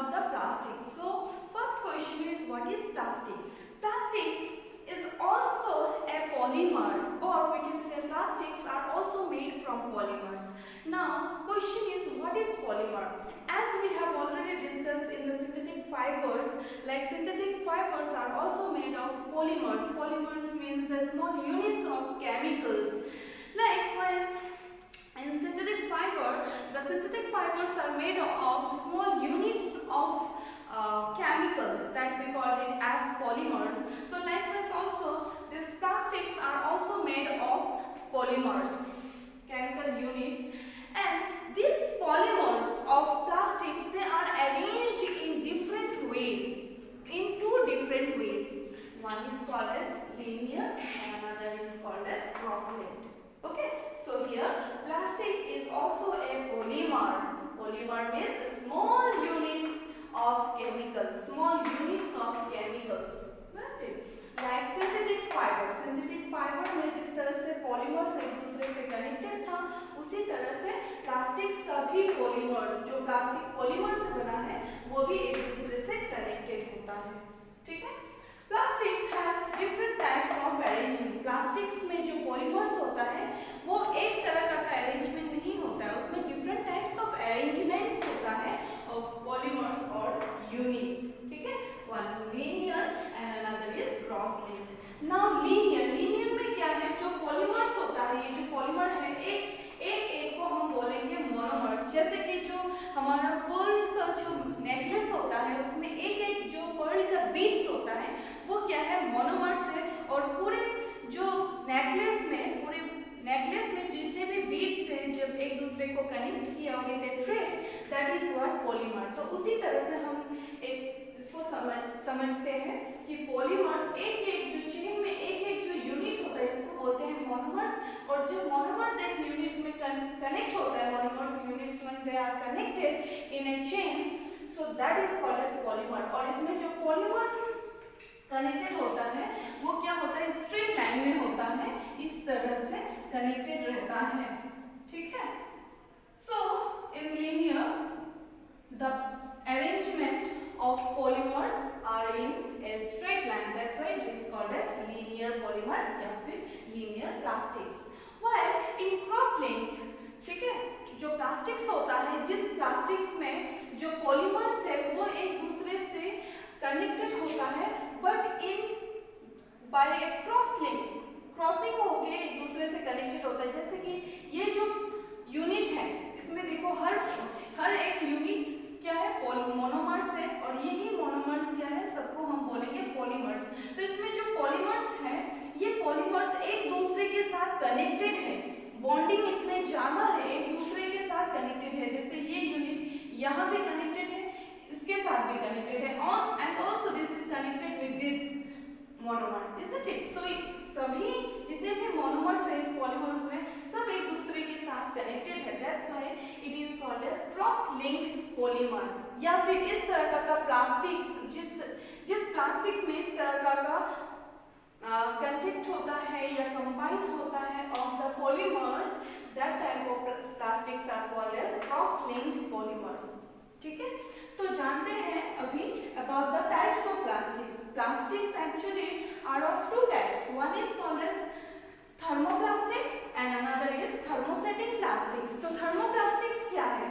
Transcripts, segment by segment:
about the plastic. So first question is, what is plastic? Plastics is also a polymer, or we can say plastics are also made from polymers. Now question is, what is polymer? As we have already discussed in the synthetic fibers, like synthetic fibers are also made of polymers. Polymers means the small units of chemicals. Likewise, in synthetic fiber, the synthetic fibers are made of small units of chemicals that we call it as polymers. So likewise also, these plastics are also made of polymers, chemical units, and these polymers of plastics, they are arranged in different ways, in two different ways. One is called as linear and another is called as cross-linked. Okay, so here plastic is also a polymer. Polymer means small units of chemicals, small units of chemicals. Right? Like synthetic fiber. Synthetic fiber में जिस तरह से polymers एक दूसरे से connected था, उसी तरह से plastics का भी polymers, जो plastic polymer से बना है, वो भी एक दूसरे से connected होता है. ठीक है? Plastics has different types of arrangement. Plastics में जो polymers होता है, वो एक तरह का arrangement नहीं होता है, उसमें different types of arrangements होता है of polymers or units. ठीक है? One is linear and another is cross-linked. Now linear में क्या है? जो polymers होता है, ये जो polymer है, एक को हम बोलेंगे monomers. जैसे कि जो हमारा pearl का जो necklace होता है, उसमें एक जो pearl का beads होता है, वो क्या है? monomers है. और पूरे जो necklace में जितने भी beads हैं, जब एक दूसरे को connect किया with a thread, that is what polymer. तो उसी तरह से हम इसको समझते हैं कि polymers एक जो चेन में एक जो यूनिट होता है, इसको बोलते हैं monomers. और जब monomers एक यूनिट में कनेक्ट होता है, monomers units when they are connected in a chain, so that is called as polymer. और इसमें जो polymers कनेक्टेड होता है, वो क्या होता है? स्ट्रेट लाइन में होता है, इस तरह से कनेक्टेड रहता है. ठीक है? So in linear, the arrangement of polymers are in a straight line. That's why it is called as linear polymer या फिर linear plastics. While in cross-linked, ठीक है, जो plastics होता है, जिस plastics में जो polymers है, वो एक दूसरे से connected होता है, but in by a crossing होके एक दूसरे से connected होता है. जैसे कि ये जो यूनिट है, इसमें देखो हर एक यूनिट क्या है? मोनोमर्स है, और यही मोनोमर्स क्या है? सबको हम बोलेंगे पॉलीमर्स. तो इसमें जो पॉलीमर्स है, ये पॉलीमर्स एक दूसरे के साथ कनेक्टेड है, बॉन्डिंग इसमें ज्यादा है, एक दूसरे के साथ कनेक्टेड है. जैसे ये यूनिट यहाँ भी कनेक्टेड है, इसके साथ भी कनेक्टेड है, and also this is connected with this monomer, isn't it? So सभी जितने भी monomers हैं इस polymers में, सब एक दूसरे के साथ connected है. That's why it is called as cross-linked polymer. या फिर इस तरह का plastics, जिस plastics में इस तरह का contact होता है या combined होता है of the polymers, that type of plastics are called as cross-linked polymers. ठीक है? तो जानते हैं अभी about the types of plastics. Plastics actually are of two types. One is called as thermoplastics and another is thermostatic plastics. तो thermoplastics क्या है?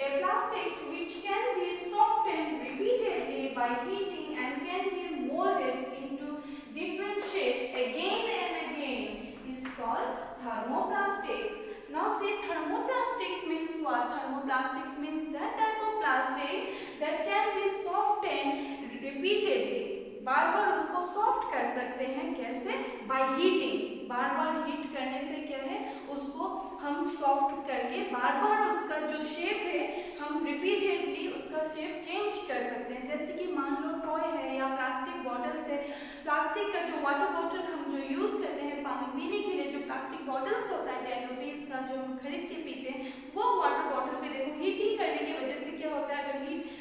A plastics which can be softened repeatedly by heating and can be molded into different shapes again and again is called thermoplastics. Now see, thermoplastics means what? Thermoplastics means that type of plastic that can be softened repeatedly. बार-बार उसको soft कर सकते हैं. कैसे? By heating. बार-बार heat करने से क्या है? उसको हम सॉफ्ट करके बार-बार उसका जो शेप है, हम रिपीटेडली उसका शेप चेंज कर सकते हैं. जैसे कि मान लो टॉय है या प्लास्टिक बॉटल्स है. प्लास्टिक का जो वाटर बॉटल हम जो यूज करते हैं पानी पीने के लिए, जो प्लास्टिक बॉटल्स होता है 10 रुपीज का जो हम खरीद के पीते हैं, वो वाटर बॉटल पे देखो हीटिंग करने की वजह से क्या होता है? अगर हीट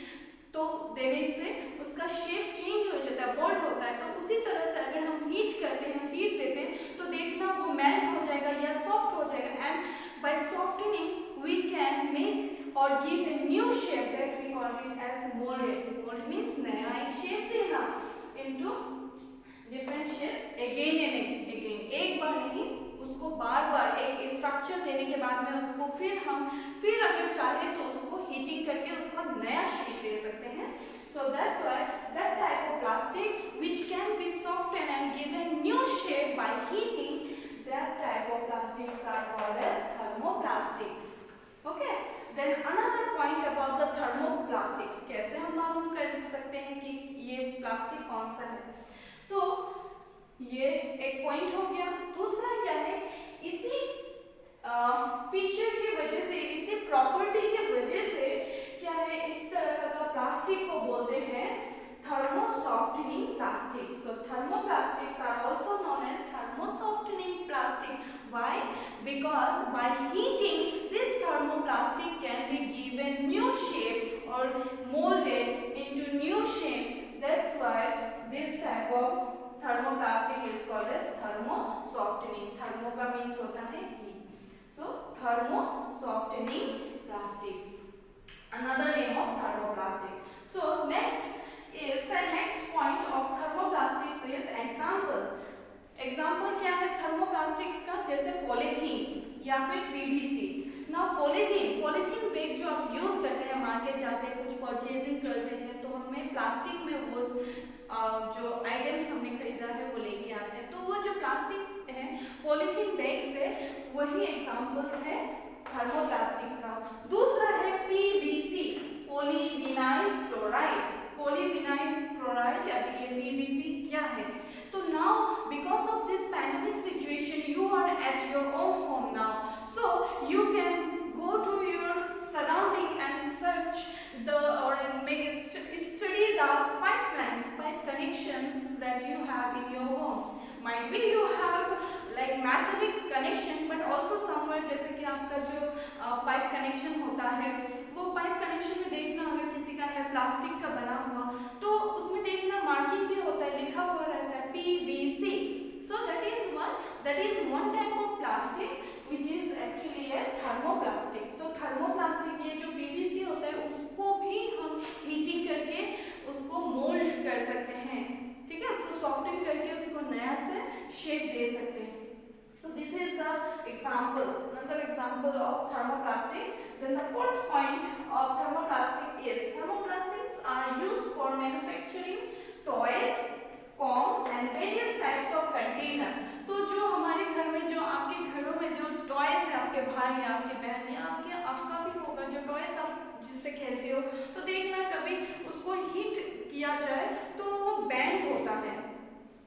तो देने से उसका शेप चेंज हो जाता है, बोल्ड होता है. तो उसी तरह से अगर हम हीट करते हैं, हीट देते हैं, तो देखना वो मेल्ट हो जाएगा या सॉफ्ट हो जाएगा. And by softening we can make or give a new shape that we call it as molded. Mould means नया एक शेप देना into different shapes again and again, एक बार नहीं उसको बार बार एक स्ट्रक्चर देने के बाद में उसको फिर अगर चाहे तो उसको हीटिंग करके उसका नया शेप दे सकते हैं. So that's why that type of plastic which can be softened and given new shape by heating, that type of plastics are called as thermoplastics. Okay. Then another point about the thermoplastics, कैसे हम मालूम कर सकते हैं कि ये plastic कौन सा है. तो ये एक पॉइंट हो गया. दूसरा क्या है, इसी फीचर की वजह से, इसी प्रॉपर्टी की वजह से क्या है, इस तरह का प्लास्टिक को बोलते हैं thermo softening plastic. So thermoplastics are also known as thermo softening plastic. Why? Because by heating this thermoplastic can be given new shape or molded into new shape. That's why this type of thermoplastic is called as thermo softening. Thermo का means होता है heat. So thermo softening plastics. Another name of thermoplastic. So next point of thermoplastics is example. Example क्या है thermoplastics का, जैसे polythene या फिर PVC. ना पॉलीथीन बैग जो आप यूज करते हैं, मार्केट जाते हैं, कुछ परचेजिंग करते हैं, तो हमें प्लास्टिक में वो जो आइटम्स हमने खरीदा है वो लेके आते हैं. तो वो जो प्लास्टिक्स है पॉलीथीन बैग से, वही एग्जाम्पल्स है थर्मोप्लास्टिक का. दूसरा है PVC, polyvinyl chloride. Polyvinyl chloride या पीवीसी क्या है. तो now because of this pandemic situation you are at your own home now, so you can go to your surrounding and search the or study the pipe connections that you have in your home. Might be you have like metallic connection but also somewhere, जैसे कि आपका जो pipe connection होता है, वो pipe connection में देखना अगर किसी का है प्लास्टिक का बना हुआ, तो उसमें देखना मार्किंग भी होता है, लिखा हुआ रहता है PVC. So that is one type of plastic which is actually a thermoplastic. तो thermoplastic ये जो PVC होता है उसको भी हम हीटिंग करके उसको मोल्ड कर सकते हैं. ठीक है, उसको सॉफ्टन करके उसको नया से शेप दे सकते हैं. So this is the example, another example of thermoplastic. Then the fourth point of thermoplastic is thermoplastics are used for manufacturing toys, combs and various types of container. तो जो हमारे घर में, जो आपके घरों में जो टॉयज है, आपके भाई या आपके बहन या आपका भी होगा, जो टॉयज आप जिससे खेलते हो, तो देखना कभी उसको हीट किया जाए तो वो बैंड होता है.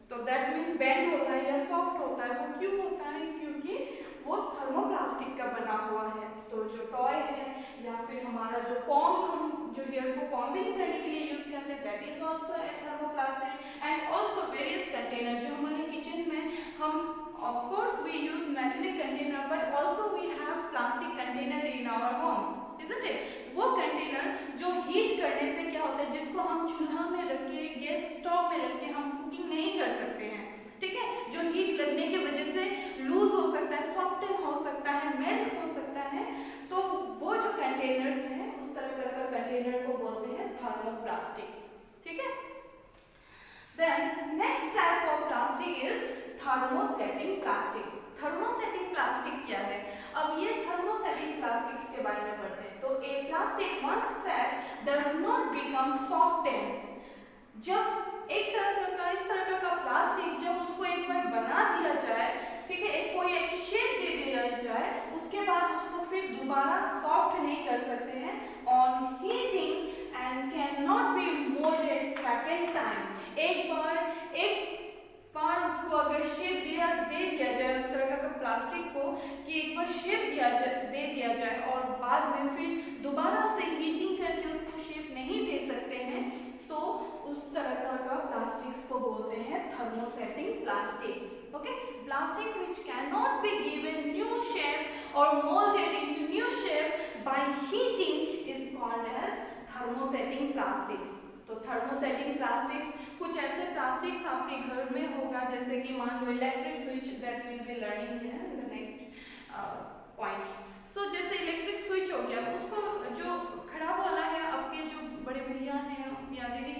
तो दैट मीन्स बैंड होता है या सॉफ्ट होता है. वो क्यों होता है? क्योंकि वो थर्मोप्लास्टिक का बना हुआ है. तो जो टॉय है या फिर हमारा जो कॉम्ब, हम जो हेयर को कॉम्बिंग करने के लिए यूज करते हैं, that is also a thermoplastic. And also various container, जो हमारे किचन में हम of course we use metallic container but also we have plastic container in our homes, isn't it? वो कंटेनर जो हीट करने से क्या होता है, जिसको हम चूल्हा में रख के, गैस स्टोव में रख के हम कुकिंग नहीं कर सकते हैं. ठीक है, जो हीट लगने की वजह से लूज हो सकता है, सॉफ्टन हो सकता है, मेल्ट हो सकता है. तो वो जो कंटेनर्स हैं, उस तरह का कंटेनर को बोलते हैं थर्मोप्लास्टिक्स. ठीक है. Then next type of plastic is thermosetting plastic. Thermosetting plastic क्या है? अब ये thermosetting plastics के बारे में पढ़ते हैं. तो a plastic once set does not become softened. जब एक तरह का इस तरह का प्लास्टिक जब उसको एक बार बना दिया जाए, ठीक है, कोई एक शेप दे दिया जाए, उसके बाद उसको फिर दोबारा सॉफ्ट नहीं कर सकते हैं. On heating and cannot be molded second time. एक बार उसको अगर शेप दे दिया जाए उस तरह का प्लास्टिक को, कि एक बार शेप दे दिया जाए और बाद में फिर दोबारा से हीटिंग करके उसको शेप नहीं दे सकते हैं, तो उस तरह का प्लास्टिक्स को बोलते हैं thermosetting plastics. Okay, plastic which cannot be given new shape or molded into new shape by heating is called as thermosetting plastics. तो थर्मोसेटिंग प्लास्टिक्स, कुछ ऐसे प्लास्टिक्स आपके घर में होगा, जैसे कि मान लो electric switch, that will be learning in the next points. So जैसे इलेक्ट्रिक स्विच हो गया, उसको जो खराब वाला है, आपके जो बड़े भैया हैं या दीदी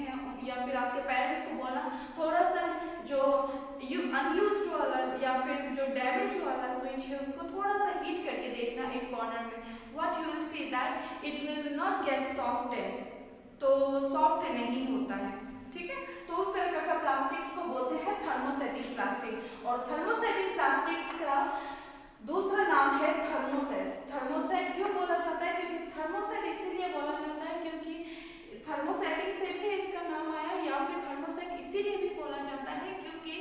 अनयूज्ड वाला या फिर जो डैमेज वाला स्विच है उसको थोड़ा सा हीट करके देखना एक कॉर्नर में, what you will see that it will not get softed, तो सॉफ्ट नहीं होता है, ठीक है। तो उस तरह का प्लास्टिक्स को बोलते हैं थर्मोसेटिक प्लास्टिक। और थर्मोसेटिक प्लास्टिक्स का दूसरा नाम है थर्मोसेट्स। थर्मोसेट क्यों बोला जाता है? क्योंकि थर्मोसेट इसीलिए बोला जाता है क्योंकि थर्मोसेटिक से भी इसका नाम आया, या फिर थर्मोसेट इसीलिए भी बोला जाता है क्योंकि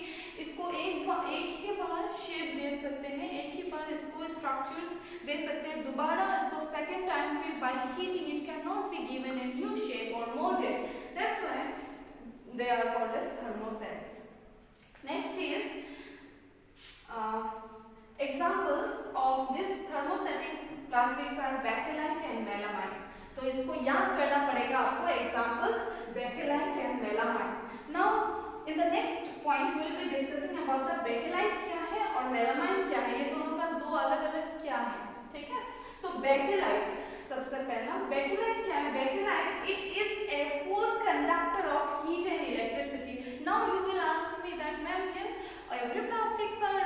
इसको एक ही बार शेप दे सकते हैं, एक ही बार इसको स्ट्रक्चर्स दे सकते हैं, दोबारा इसको सेकेंड टाइम फिर by heating it can not be given a new shape और moulded, that's why they are called as thermosets. Next is examples of this thermosetting plastics are bakelite and melamine. तो इसको याद करना पड़ेगा आपको, examples bakelite and melamine. Now in the next point we will be discussing about the bakelite क्या है और melamine क्या है, ये दोनों का दो अलग-अलग क्या है, ठीक है। तो bakelite सबसे पहला, bakelite क्या है? bakelite it is a poor conductor of heat and electricity. Now you will ask me that ma'am, every plastics are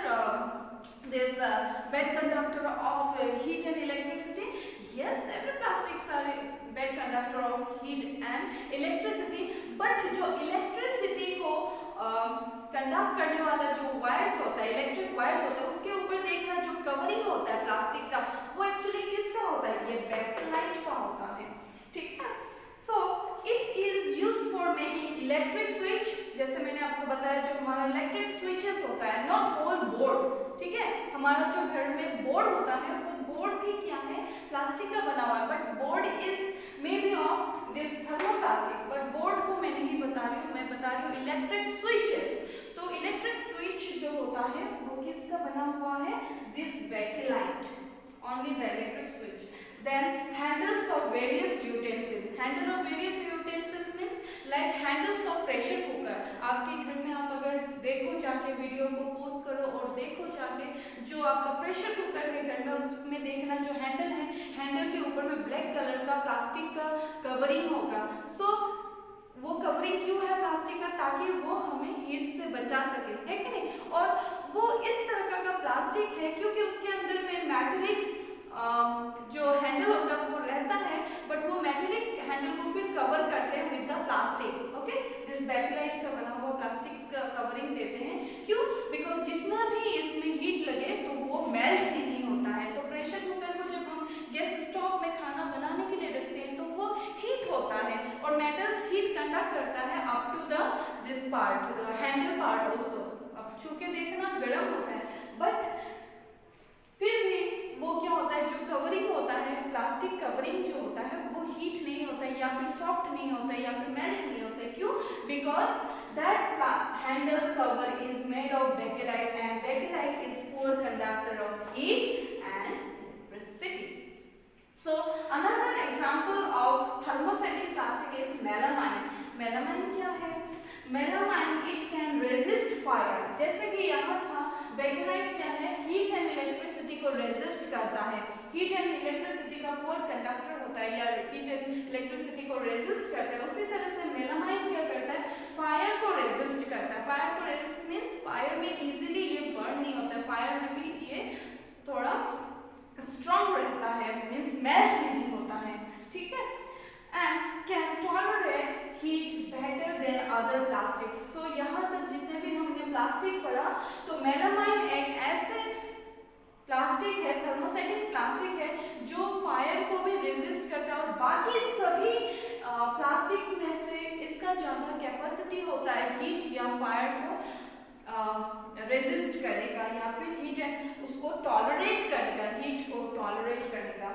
this bad conductor of heat and electricity. Yes, every plastics are bad conductor of heat and electricity, but जो electricity को conduct करने वाला जो wires होता है, electric wires होता है, उसके ऊपर देखना जो कवरिंग होता है प्लास्टिक का, वो एक्चुअली किसका होता है? ये बैकलाइट का होता है, ठीक है। सो it is used for making electric switch, जैसे मैंने आपको बताया जो हमारा इलेक्ट्रिक स्विचेस होता है, नॉट होल बोर्ड, ठीक है। हमारा जो घर में बोर्ड होता है वो बोर्ड भी क्या है? प्लास्टिक का बना हुआ है, but board is may be of this thermoplastic, but board को मैं नहीं बता रही हूँ, मैं बता रही हूँ इलेक्ट्रिक स्विचेस। तो इलेक्ट्रिक स्विच जो होता है वो किसका बना हुआ है? This bakelite, only the electric switch. Then handles of various utensils, handle of various utensils means like handles of pressure cooker. आपके घर में आप अगर देखो जाके, वीडियो को पोस्ट करो और देखो जाके, जो आपका प्रेशर कुकर है घर में, उसमें देखना जो हैंडल है, हैंडल के ऊपर में ब्लैक कलर का प्लास्टिक का कवरिंग होगा। सो वो कवरिंग क्यों है प्लास्टिक का? ताकि वो हमें हीट से बचा सके, है कि नहीं। और वो इस तरह का प्लास्टिक है क्योंकि उसके अंदर में मेटेलिक जो हैंडल होता है वो रहता है, बट वो मेटेलिक हैंडल को फिर कवर करते हैं with the plastic, okay. This bakelite का बना हुआ प्लास्टिक का कवरिंग देते हैं, क्यों? बिकॉज जितना भी इसमें हीट लगे तो वो मेल्ट नहीं होता है। तो प्रेशर कुकर को जब हम गैस स्टोव में खाना बनाने के लिए रखते हैं तो वो हीट होता है और मेटल्स हीट कंडक्ट करता है up to the this part, handle part also. अब छू के देखना गर्म होता है, बट फिर भी वो क्या होता है, जो कवरिंग होता है, प्लास्टिक कवरिंग जो होता है वो हीट नहीं होता है, या फिर सॉफ्ट नहीं होता है, या फिर मेल्ट नहीं होता है। क्यों? Because that handle cover is made of bakelite and bakelite is poor conductor of heat and electricity. So another example of thermosetting plastic is melamine. Melamine क्या है? Melamine it can resist fire. जैसे कि यहाँ था bakelite क्या है? Heat and electricity को resist करता है, हीट एंड इलेक्ट्रिसिटी का पुअर कंडक्टर होता है, या हीट एंड इलेक्ट्रिसिटी को रेजिस्ट करता है। उसी तरह से मेलामाइन क्या करता है? फायर को रेजिस्ट करता है। फायर को रेजिस्ट मीन्स फायर में इजीली ये बर्न नहीं होता है, फायर में भी ये थोड़ा स्ट्रॉन्ग रहता है, मीन्स मेल्ट नहीं होता है, ठीक है। And can tolerate heat better than other plastics. So यहाँ तक जितने भी हमने प्लास्टिक पढ़ा, तो मेलामाइन एक ऐसे प्लास्टिक है, थर्मोसेटिक प्लास्टिक है, जो फायर को भी रेजिस्ट करता है, और बाकी सभी प्लास्टिक्स में से इसका ज़्यादा कैपेसिटी होता है हीट या फायर को रेजिस्ट करने का, या फिर हीट एंड उसको टॉलरेट करने का, हीट को टॉलरेट करने का।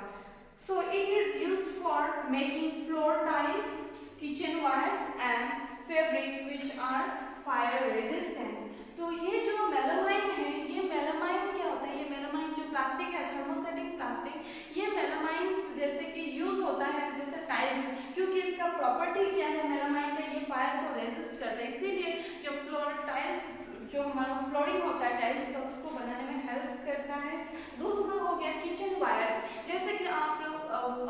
So it is used for making floor tiles, kitchen wires and fabrics which are fire resistant. तो ये जो मेलामाइन है, ये मेलामाइन क्या होता है? ये मेलामाइन जो प्लास्टिक है, थर्मोसेटिक प्लास्टिक, ये मेलामाइन जैसे कि यूज होता है जैसे टाइल्स, क्योंकि इसका प्रॉपर्टी क्या है मेलामाइन का? ये फायर को रेजिस्ट करता है, इसीलिए जब फ्लोर टाइल्स जो हमारा फ्लोरिंग होता है टाइल्स का, उसको बनाने में हेल्प करता है। दूसरा हो गया किचन वायर्स, जैसे कि आप लोग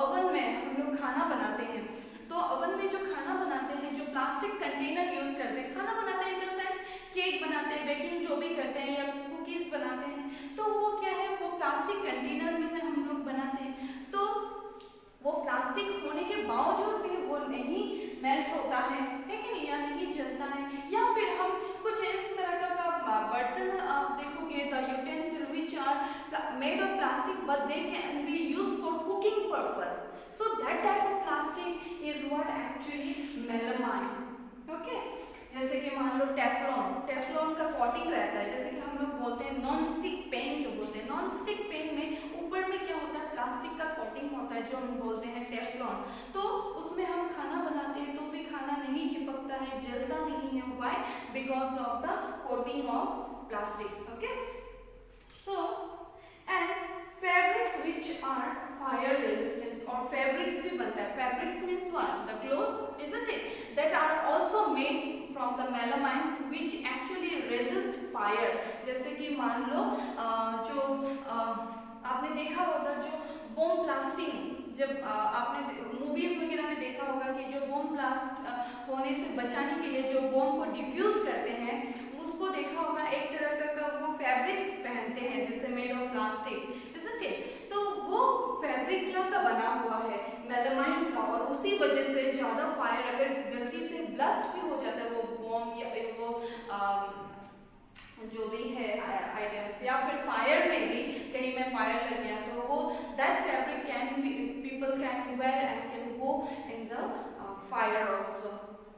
ओवन में हम लोग खाना बनाते हैं, तो ओवन में जो खाना बनाते हैं, जो प्लास्टिक कंटेनर यूज करते हैं, खाना बनाते हैं इन द सेंस कि केक बनाते हैं, बेकिंग जो भी करते हैं या कुकीज बनाते हैं, तो वो क्या है, वो प्लास्टिक कंटेनर में हम लोग बनाते हैं। तो वो प्लास्टिक होने के बावजूद भी वो नहीं मेल्ट होता है, ठीक है, या नहीं जलता है। या फिर हम कुछ इस तरह का बर्तन आप देखोगे, the utensil which are made of plastic but they can be used for cooking purpose, so that type of plastic is what actually melamine. Okay, जैसे कि मान लो टेफ्लॉन का कोटिंग रहता है, जैसे कि हम लोग बोलते हैं नॉन स्टिक पेन, जो बोलते हैं नॉन स्टिक पेन में ऊपर में क्या होता है, प्लास्टिक का कोटिंग होता है, जो हम बोलते हैं टेफ्लॉन। तो उसमें हम खाना बनाते हैं तो भी खाना नहीं चिपकता है, जलता नहीं है। Why? Because of the coating of plastics. Okay, so and fabrics which are fire resistance, और फैब्रिक्स भी बनता है, fabrics means what, the clothes, isn't it, that are also made from the melamines which actually resist fire। जैसे कि मान लो जो आपने देखा होगा जो बॉम्ब ब्लास्टिंग, जब आपने मूवीज वगैरह में देखा होगा कि जो बॉम्ब ब्लास्ट होने से बचाने के लिए जो बॉम्ब को डिफ्यूज करते हैं, उसको देखा होगा एक तरह का वो फैब्रिक्स पहनते हैं जैसे made of plastic, isn't it? तो वो फैब्रिक क्या का बना हुआ है, मेलामाइन का, और उसी वजह से ज्यादा फायर अगर गलती से ब्लास्ट भी हो जाता है वो बॉम्ब या वो जो भी है आइटम्स, या फिर फायर में भी कहीं में फायर लग गया, तो वो that fabric can be people can wear and can go in the fire also,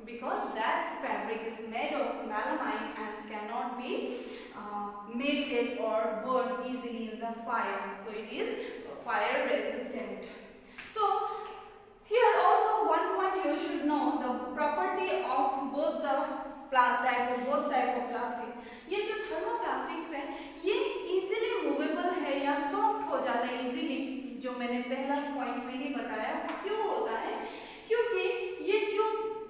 because that fabric is made of melamine and cannot be melted or burned easily in the fire, so it is fire resistant. So here also one point you should know, the property of both type of plastic। ये जो thermoplastics है ये easily movable है या soft हो जाता है easily, जो मैंने पहला पॉइंट में ही बताया। क्यों होता है? क्योंकि ये जो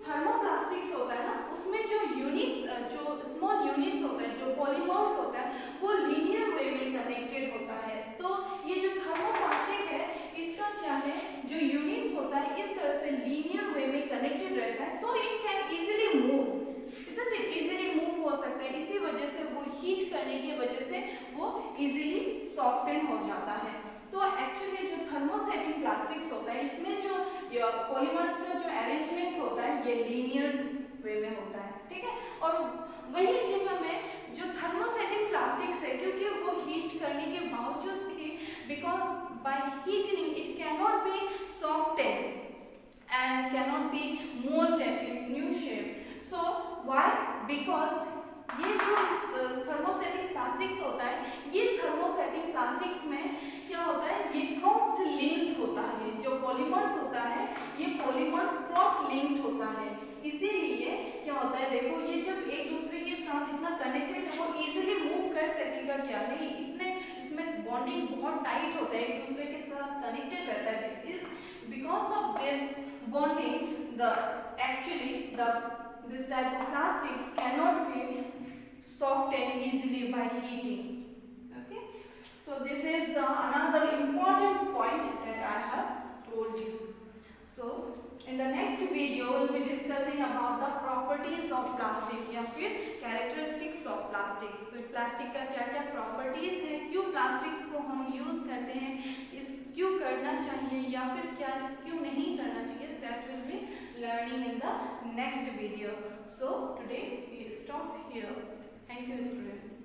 थर्मोप्लास्टिक्स होता है ना, उसमें जो यूनिट्स, जो स्मॉल यूनिट्स होते हैं, जो पॉलीमर्स होता है, वो लीनियर वे में कनेक्टेड होता है। तो ये जो थर्मोप्लास्टिक है इसका क्या है, जो यूनिट्स होता है इस तरह से लीनियर वे में कनेक्टेड रहता है, so it can easily move, isn't it? Easily move हो सकता है, इसी वजह से वो हीट करने की वजह से वो इजीली सॉफ्टन हो जाता है। तो एक्चुअली जो थर्मोसेटिंग प्लास्टिक्स होता है इसमें जो पॉलीमर्स का जो अरेंजमेंट होता है ये लीनियर वे में होता है, ठीक है। और वही जगह में जो थर्मोसेटिंग प्लास्टिक्स है, क्योंकि वो हीट करने के बावजूद भी, because by heating it cannot be soften and cannot be moulted in new shape. So why? Because ये जो थर्मोसेटिंग प्लास्टिक्स होता है, ये थर्मोसेटिंग प्लास्टिक्स में क्या होता है, ये क्रॉस लिंक्ड होता है, जो पॉलीमर्स होता है ये पॉलीमर्स क्रॉस लिंक्ड होता है, इसीलिए क्या होता है, देखो ये जब एक दूसरे के साथ इतना कनेक्टेड है, वो इजीली मूव कर सकेगा क्या? नहीं, इतने इसमें बॉन्डिंग बहुत टाइट होता है, एक दूसरे के साथ कनेक्टेड रहता है। Because of this bonding the actually the this type of plastics cannot be softened easily by heating. Okay, so this is the another important point that I have told you. So in the next video we'll be discussing about the properties of plastic या फिर characteristics of plastics। तो plastic का क्या क्या properties है, क्यों plastics को हम यूज करते हैं, इस क्यों करना चाहिए या फिर क्या क्यों नहीं करना चाहिए, that will be learning in the next video. So today we stop here. Thank you students.